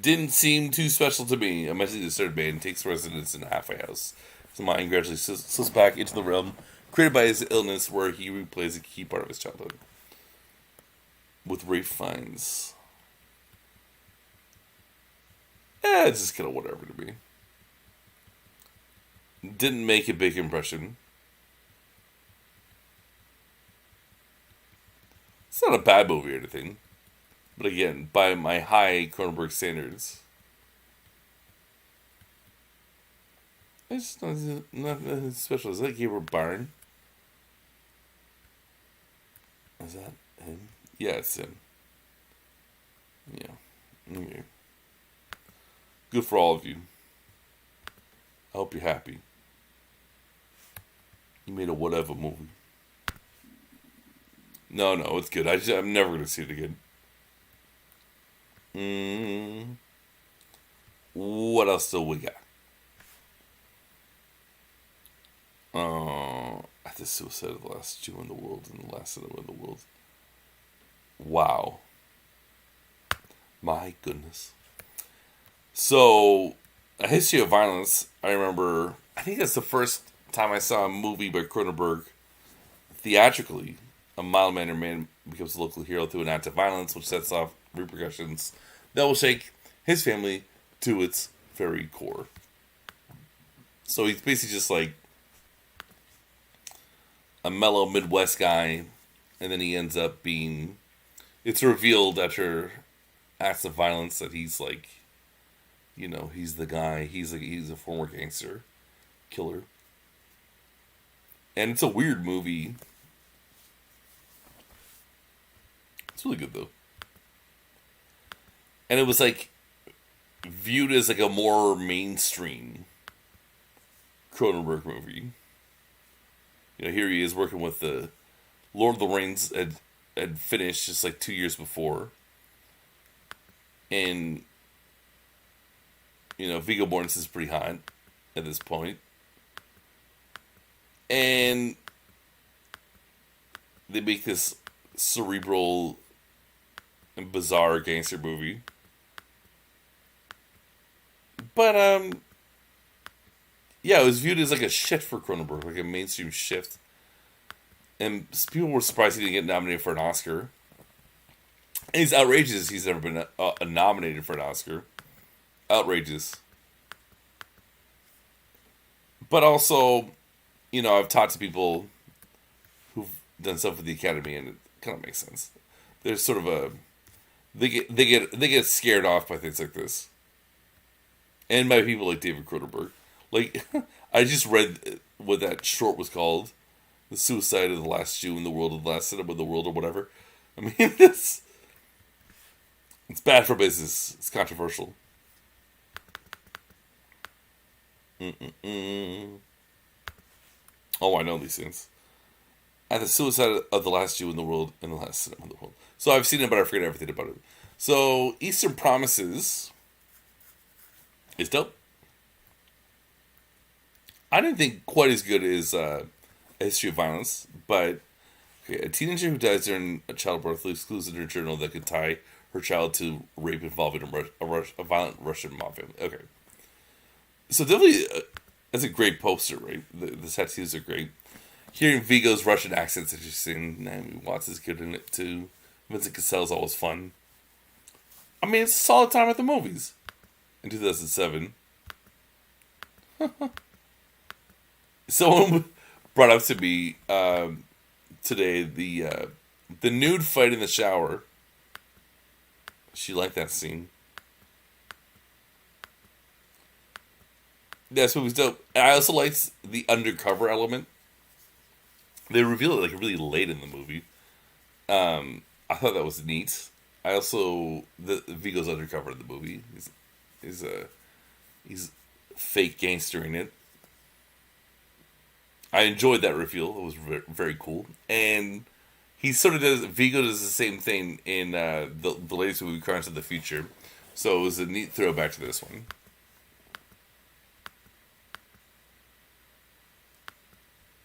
[SPEAKER 1] Didn't seem too special to me. A mentally disturbed man takes residence in a halfway house. His mind gradually slips back into the realm created by his illness, where he replays a key part of his childhood. With Rafe Fiennes. It's just kind of whatever to me. Didn't make a big impression. It's not a bad movie or anything. But again, by my high Cronenberg standards, it's not nothing special. Is that Gabriel Byrne? Is that him? Yeah, it's him. Yeah. Okay. Good for all of you. I hope you're happy. You made a whatever movie. No, it's good. I'm never going to see it again. What else do we got? At the suicide of the last Jew in the world and the last cinema in the world. Wow. My goodness. So, A History of Violence, I remember, I think that's the first time I saw a movie by Cronenberg theatrically. A mild-mannered man becomes a local hero through an act of violence, which sets off repercussions that will shake his family to its very core. So he's basically just like a mellow Midwest guy, and then he ends up being... It's revealed after acts of violence that he's like, he's the guy. He's a former gangster killer. And it's a weird movie. It's really good, though. And it was, like, viewed as, like, a more mainstream Cronenberg movie. Here he is working with the Lord of the Rings had finished just, like, 2 years before. And, Viggo Mortensen's pretty hot at this point. And they make this cerebral and bizarre gangster movie. But, yeah, it was viewed as like a shift for Cronenberg, like a mainstream shift. And people were surprised he didn't get nominated for an Oscar. And it's outrageous he's never been nominated for an Oscar. Outrageous. But also, I've talked to people who've done stuff with the Academy, and it kind of makes sense. There's sort of they get scared off by things like this, and by people like David Cronenberg. Like, I just read what that short was called, "The Suicide of the Last Jew in the World, of the Last Cinema in the World," or whatever. I mean, it's bad for business. It's controversial. Oh, I know these things. At the suicide of the last Jew in the world and the last cinema in the world. So I've seen it, but I forget everything about it. So Eastern Promises is dope. I didn't think quite as good as A History of Violence, but Okay, a teenager who dies during a childbirth leaves clues in her journal that could tie her child to rape involving a violent Russian mob family. Okay, so definitely, that's a great poster, right? The tattoos are great. Hearing Vigo's Russian accent's interesting. Naomi Watts is good in it too. Vincent Cassel's always fun. I mean, it's a solid time at the movies. In 2007. Someone brought up to me today the nude fight in the shower. She liked that scene. This movie's dope. I also liked the undercover element. They reveal it like really late in the movie. I thought that was neat. I also Vigo's undercover in the movie. He's fake gangster in it. I enjoyed that reveal. It was very, very cool. And he sort of does. Vigo does the same thing in the latest movie, Crimes of the Future. So it was a neat throwback to this one.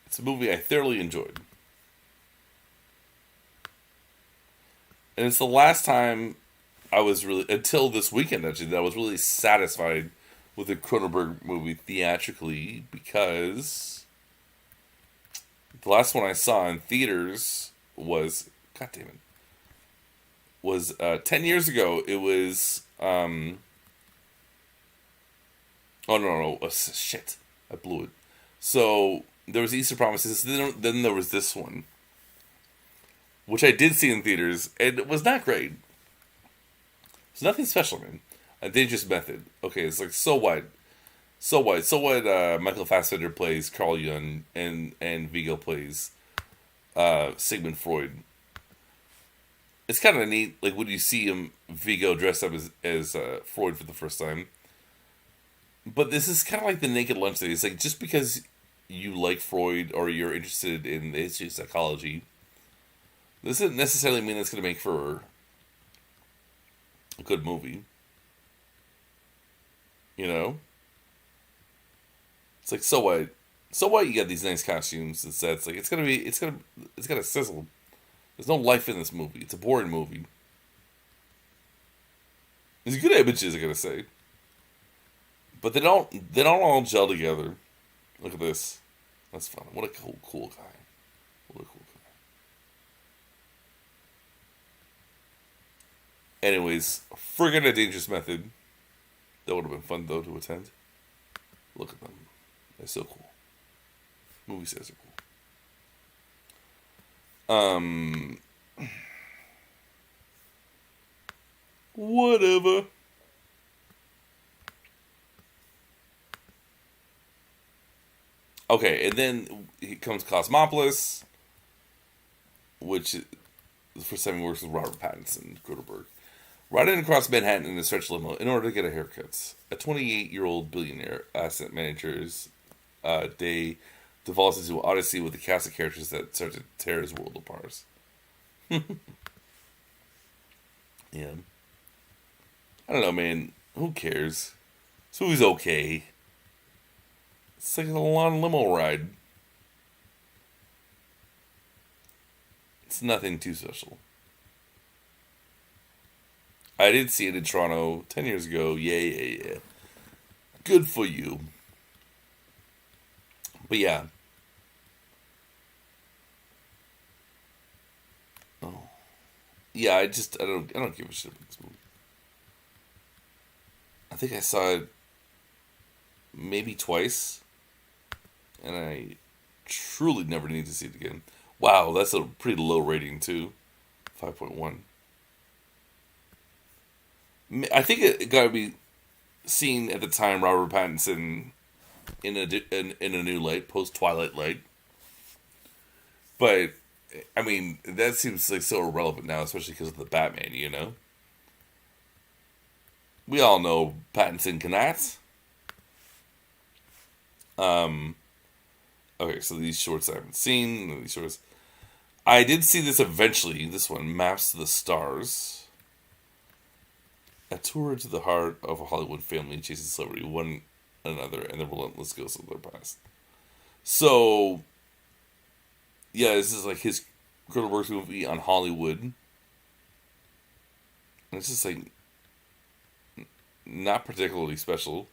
[SPEAKER 1] It's a movie I thoroughly enjoyed. And it's the last time I was really, until this weekend actually, that I was really satisfied with a Cronenberg movie theatrically, because the last one I saw in theaters was, God damn it, was 10 years ago. It was, oh no, shit, I blew it. So there was Easter Promises, then there was this one, which I did see in theaters, and it was not great. It's nothing special, man. A Dangerous Method. Okay, it's like so what? Michael Fassbender plays Carl Jung, and Vigo plays Sigmund Freud. It's kind of neat, like when you see Vigo dressed up as Freud for the first time. But this is kind of like the Naked Lunch thing. It's like, just because you like Freud or you're interested in the history of psychology, this doesn't necessarily mean it's going to make for a good movie. You know? It's like, so what? So what? You got these nice costumes and sets. Like, it's gonna sizzle. There's no life in this movie. It's a boring movie. There's good images, I gotta say, but they don't all gel together. Look at this. That's fun. What a cool guy. What a cool guy. Anyways, friggin' A Dangerous Method. That would have been fun, though, to attend. Look at them. They're so cool. Movie sets are cool. Whatever. Okay, and then here comes Cosmopolis, which is the first time he works with Robert Pattinson, Cronenberg. Riding across Manhattan in a stretch limo in order to get a haircut. A 28-year-old billionaire asset manager's day devolves into an odyssey with a cast of characters that start to tear his world apart. Yeah. I don't know, man. Who cares? This movie's okay. It's like a long limo ride. It's nothing too special. I did see it in Toronto 10 years ago. Yeah. Good for you. But yeah. Oh. Yeah, I don't give a shit about this movie. I think I saw it maybe twice, and I truly never need to see it again. Wow, that's a pretty low rating too. 5.1. I think it got to be seen at the time Robert Pattinson in a new light, post Twilight light. But I mean, that seems like so irrelevant now, especially because of the Batman. You know, we all know Pattinson can act. Okay, so these shorts I haven't seen. These shorts, I did see this eventually. This one, Maps to the Stars. A tour into the heart of a Hollywood family chasing celebrity, one another, and the relentless ghosts of their past. So, yeah, this is like his Cronenberg's movie on Hollywood. And it's just like not particularly special.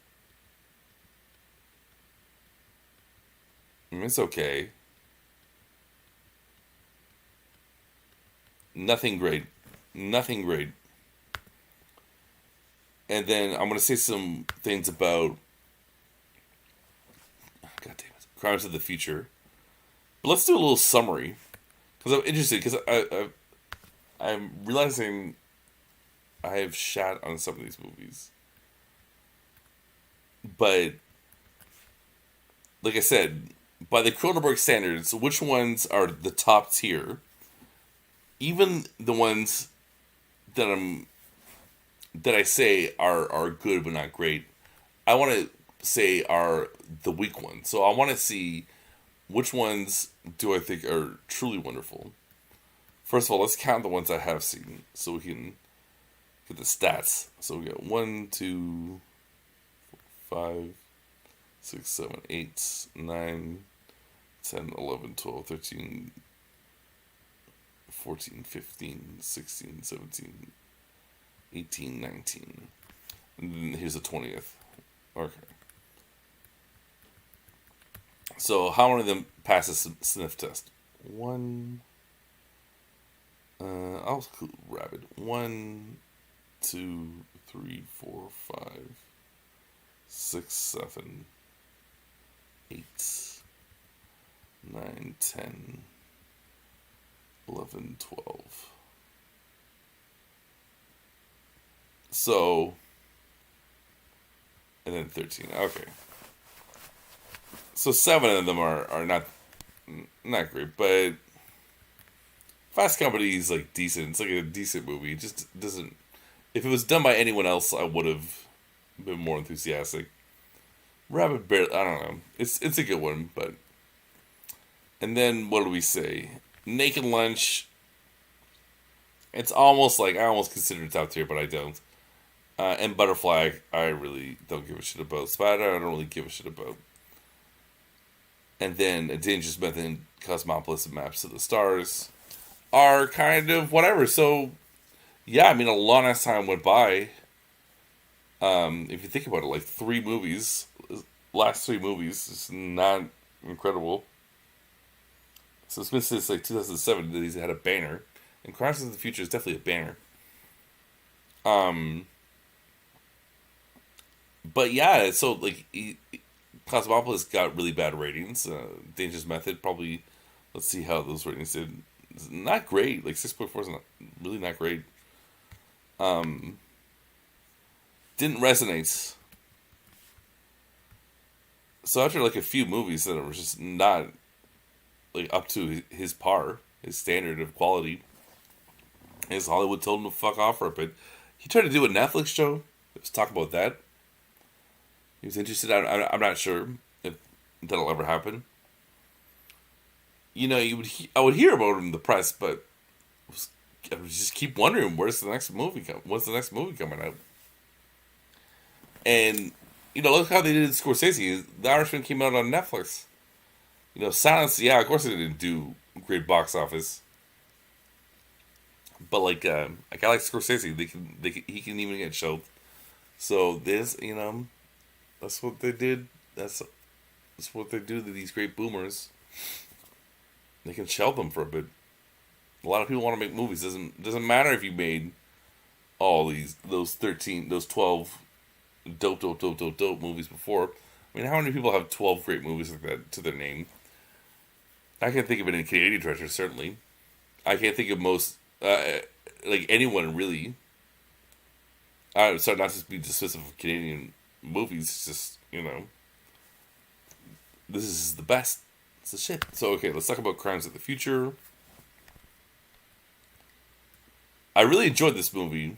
[SPEAKER 1] I mean, it's okay. Nothing great. Nothing great. And then I'm going to say some things about, God damn it, Crimes of the Future. But let's do a little summary. Because I'm interested, because I'm realizing I have shat on some of these movies. But, like I said, by the Cronenberg standards, which ones are the top tier? Even the ones that I say are good but not great, I want to say are the weak ones. So I want to see which ones do I think are truly wonderful. First of all, let's count the ones I have seen so we can get the stats. So we got 1, 2, 5, 6, 7, 8, 9, 10, 11, 12, 13, 14, 15, 16, 17, 18, 19. And then here's the 20th. Okay. So how many of them pass the sniff test? I'll include Rabid. 1, 2, 3, 4, 5, 6, 7, 8, 9, 10, 11, 12. So, and then 13. Okay. So 7 of them are not great, but Fast Company is like decent. It's like a decent movie. It just doesn't. If it was done by anyone else, I would have been more enthusiastic. Rabbit Bear, I don't know. It's a good one, but. And then what do we say? Naked Lunch. It's almost like I almost consider it top tier, but I don't. And Butterfly, I really don't give a shit about. Spider, I don't really give a shit about. And then A Dangerous Method, Cosmopolis, and Maps to the Stars are kind of whatever. So, yeah, I mean, a long ass time went by. If you think about it, like 3 movies, last 3 movies, it's not incredible. So since like 2007, he's had a banner, and Crimes of the Future is definitely a banner. But yeah, so like Cosmopolis got really bad ratings. Dangerous Method probably. Let's see how those ratings did. It's not great. Like 6.4 is really not great. Didn't resonate. So after like a few movies that were just not like up to his par, his standard of quality, his Hollywood told him to fuck off for a bit. He tried to do a Netflix show. Let's talk about that. He was interested. I'm not sure if that'll ever happen. You know, I would hear about him in the press, but I would just keep wondering where's the next movie when's the next movie coming out? And you know, look how they did Scorsese. The Irishman came out on Netflix. You know, Silence. Yeah, of course it didn't do great box office, but like a guy like Scorsese, he can even get shelved. So this, you know. That's what they did. That's what they do to these great boomers. They can shelve them for a bit. A lot of people want to make movies. Doesn't matter if you made all those 12 dope movies before. I mean, how many people have 12 great movies like that to their name? I can't think of it in Canadian Treasure, certainly. I can't think of most like anyone really. Sorry, not to be dismissive of Canadian movies. It's just, you know, this is the best. It's the shit. So okay, let's talk about Crimes of the Future. I really enjoyed this movie.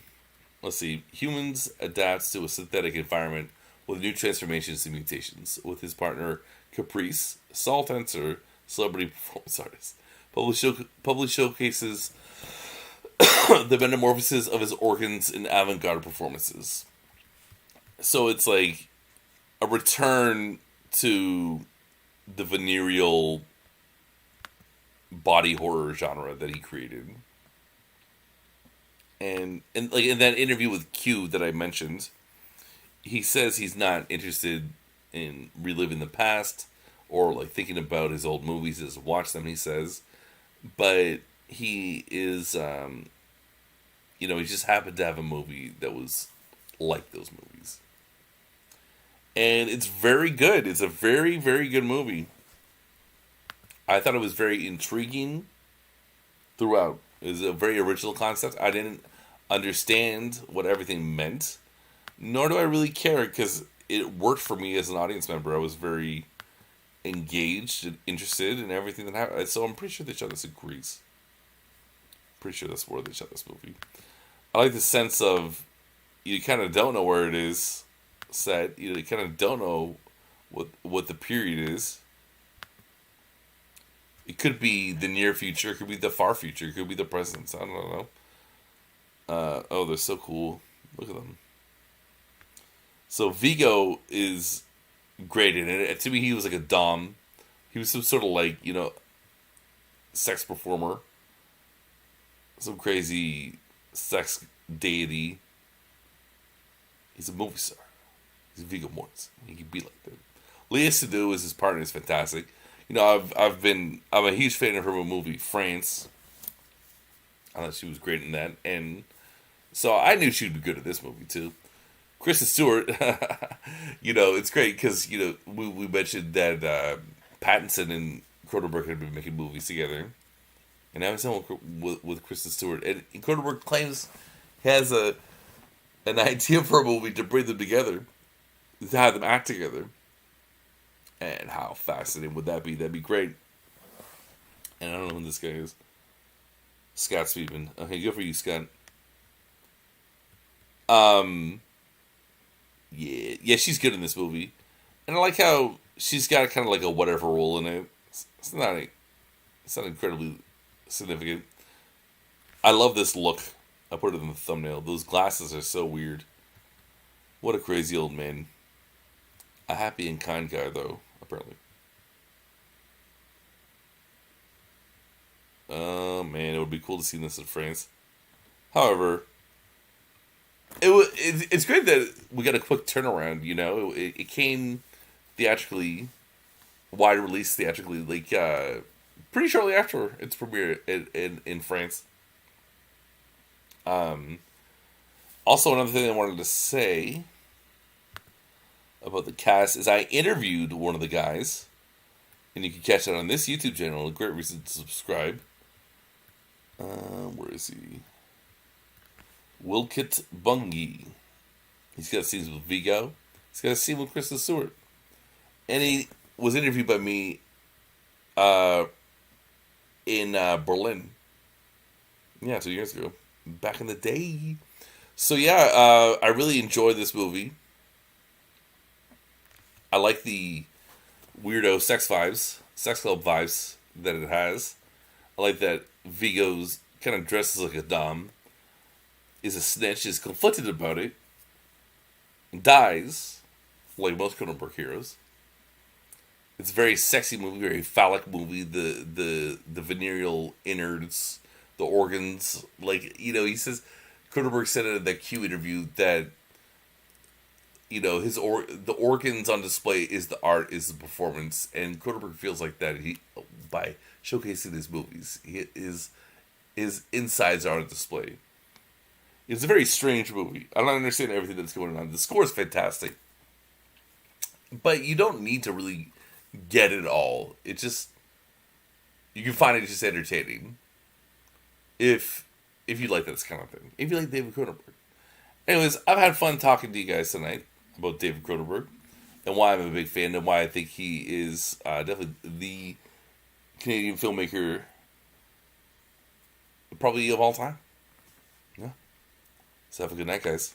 [SPEAKER 1] Let's see. Humans adapts to a synthetic environment with new transformations and mutations. With his partner Caprice, Saul Tenser, celebrity performance artist, publicly showcases the metamorphosis of his organs in avant-garde performances. So it's like a return to the venereal body horror genre that he created. And like in that interview with Q that I mentioned, he says he's not interested in reliving the past or like thinking about his old movies as watch them. He says, but he is, he just happened to have a movie that was like those movies, and it's very good. It's a very, very good movie. I thought it was very intriguing throughout. It was a very original concept. I didn't understand what everything meant, nor do I really care because it worked for me as an audience member. I was very engaged and interested in everything that happened. So I'm pretty sure they shot this in Greece. Pretty sure that's where they shot this movie. I like the sense of you kind of don't know where it is set. You kind of don't know what the period is. It could be the near future. It could be the far future. It could be the present. I don't know. Oh, they're so cool. Look at them. So Vigo is great in it. To me, he was like a dom. He was some sort of like, sex performer. Some crazy sex deity. He's a movie star. He's Viggo Mortensen. He can be like that. Léa Seydoux as his partner is fantastic. I'm a huge fan of her movie France. I thought she was great in that, and so I knew she would be good at this movie too. Kristen Stewart, it's great because we mentioned that Pattinson and Cronenberg had been making movies together, and now he's on with Kristen Stewart, and Cronenberg claims he has an idea for a movie to bring them together, to have them act together. And how fascinating would that be? That'd be great. And I don't know who this guy is. Scott Speedman. Okay, good for you, Scott. Yeah, she's good in this movie, and I like how she's got kind of like a whatever role in it. It's not incredibly significant. I love this look. I put it in the thumbnail. Those glasses are so weird. What a crazy old man. A happy and kind guy, though, apparently. Oh, man, it would be cool to see this in France. However, it's great that we got a quick turnaround, It came theatrically, wide release theatrically, like, pretty shortly after its premiere in France. Also, another thing I wanted to say about the cast is I interviewed one of the guys, and you can catch that on this YouTube channel. A great reason to subscribe. Where is he? Wilkit Bungie. He's got scenes with Vigo. He's got a scene with Kristen Stewart, and he was interviewed by me in Berlin. Yeah, 2 years ago, back in the day. So yeah, I really enjoyed this movie. I like the weirdo sex club vibes that it has. I like that Vigo's kind of dresses like a dom, is a snitch, is conflicted about it, dies, like most Cronenberg heroes. It's a very sexy movie, very phallic movie. The venereal innards, the organs, he says, Cronenberg said in that Q interview that the organs on display is the art, is the performance, and Cronenberg feels like that by showcasing his movies, his insides are on display. It's a very strange movie. I don't understand everything that's going on. The score is fantastic, but you don't need to really get it all. It's just you can find it just entertaining if you like this kind of thing. If you like David Cronenberg. Anyways, I've had fun talking to you guys tonight about David Cronenberg and why I'm a big fan and why I think he is definitely the Canadian filmmaker probably of all time. Yeah. So have a good night, guys.